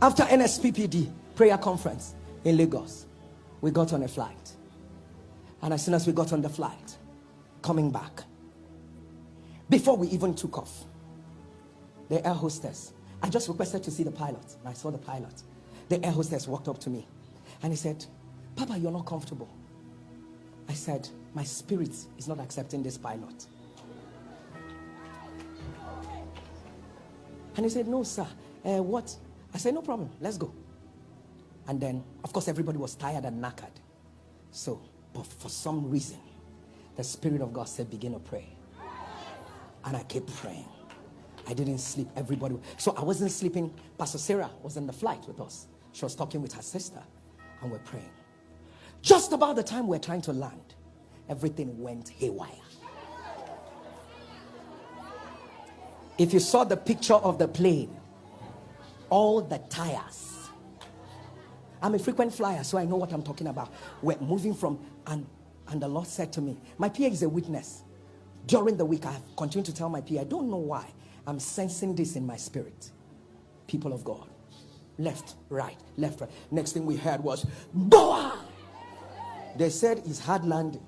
After NSPPD prayer conference in Lagos, we got on a flight. And as soon as we got on the flight, coming back, before we even took off, the air hostess, I just requested to see the pilot. And I saw the pilot. The air hostess walked up to me and he said, Papa, you're not comfortable. I said, my spirit is not accepting this pilot. And he said, no, sir. What? I said, no problem. Let's go. And then, of course, everybody was tired and knackered. So, but for some reason, the Spirit of God said, begin to pray. And I kept praying. I didn't sleep. Everybody. So I wasn't sleeping. Pastor Sarah was in the flight with us. She was talking with her sister. And we're praying. Just about the time we're trying to land, everything went haywire. If you saw the picture of the plane, all the tires. I'm a frequent flyer, so I know what I'm talking about. We're moving from, and the Lord said to me, my PA is a witness. During the week, I have continued to tell my PA, I don't know why, I'm sensing this in my spirit. People of God. Left, right, left, right. Next thing we heard was, Boa! They said it's hard landing.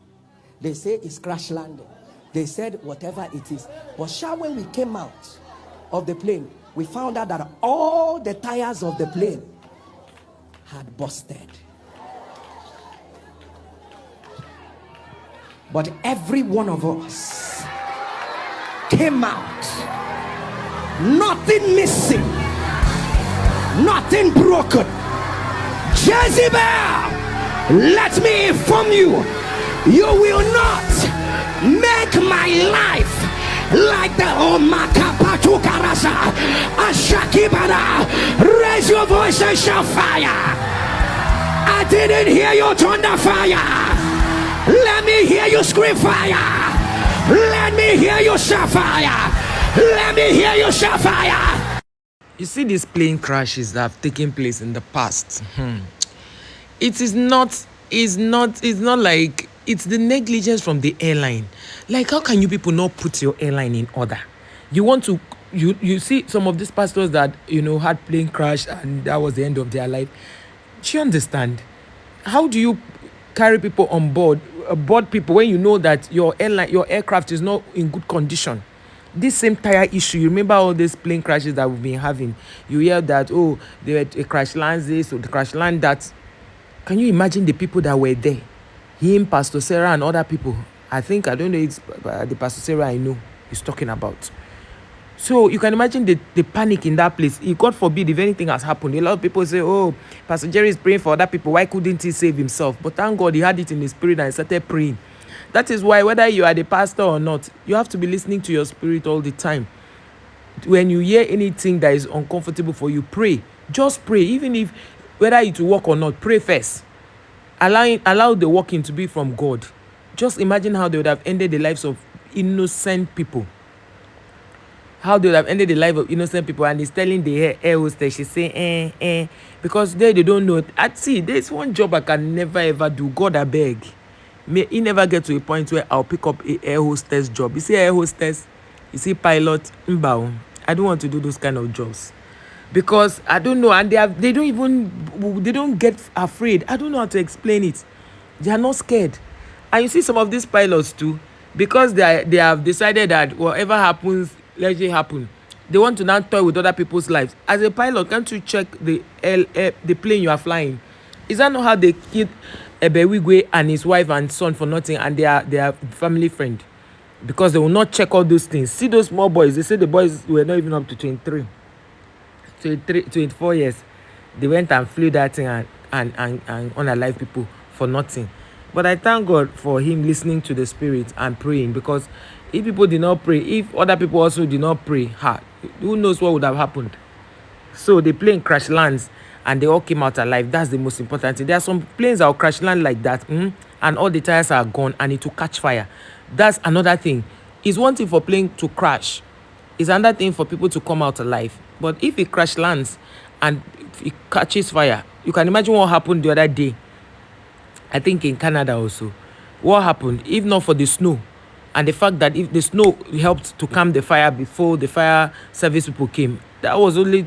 They say it's crash landing. They said whatever it is. But when we came out of the plane, we found out that all the tires of the plane had busted. But every one of us came out, nothing missing, nothing broken. Jezebel, let me inform you, you will not make my life like the Omakapatukarasa Ashakibara. Raise your voice and shout fire. I didn't hear you thunder fire. Let me hear you scream fire. Let me hear you shout fire. Let me hear you shout fire. You see these plane crashes that have taken place in the past. It's not like it's the negligence from the airline. Like, how can you people not put your airline in order? You want to, you see some of these pastors that, had plane crash and that was the end of their life. Do you understand? How do you carry people on board people when you know that your aircraft is not in good condition? This same tire issue, you remember all these plane crashes that we've been having? You hear that, they were a crash land this or the crash land that. Can you imagine the people that were there? Him, Pastor Sarah, and other people. I don't know, it's the Pastor Sarah I know he's talking about. So you can imagine the panic in that place. If God forbid, if anything has happened, a lot of people say, Pastor Jerry is praying for other people. Why couldn't he save himself? But thank God he had it in his spirit and he started praying. That is why whether you are the pastor or not, you have to be listening to your spirit all the time. When you hear anything that is uncomfortable for you, pray. Just pray. Even if whether it will work or not, pray first. Allow the working to be from God. Just imagine how they would have ended the lives of innocent people. How they would have ended the life of innocent people. And he's telling the air hostess, she's saying, because they don't know. See, there's one job I can never ever do. God, I beg. May he never get to a point where I'll pick up an air hostess job. You see air hostess, you see pilot, I don't want to do those kind of jobs. Because I don't know, and they don't get afraid. I don't know how to explain it. They are not scared. And you see some of these pilots too, because they have decided that whatever happens, let it happen. They want to now toy with other people's lives. As a pilot, can't you check the plane you are flying? Is that not how they killed Ebewigwe and his wife and son for nothing, and they are family friend? Because they will not check all those things. See those small boys, they say the boys were not even up to 24 years. They went and flew that thing and unalive people for nothing. But I thank God for him listening to the spirit and praying, because if people did not pray, if other people also did not pray, who knows what would have happened. So the plane crash lands and they all came out alive. That's the most important thing. There are some planes that will crash land like that, and all the tires are gone and it will catch fire. That's another thing. It's one thing for plane to crash. It's another thing for people to come out alive. But if it crash lands and it catches fire, you can imagine what happened the other day. I think in Canada also. What happened? If not for the snow, and the fact that if the snow helped to calm the fire before the fire service people came, that was only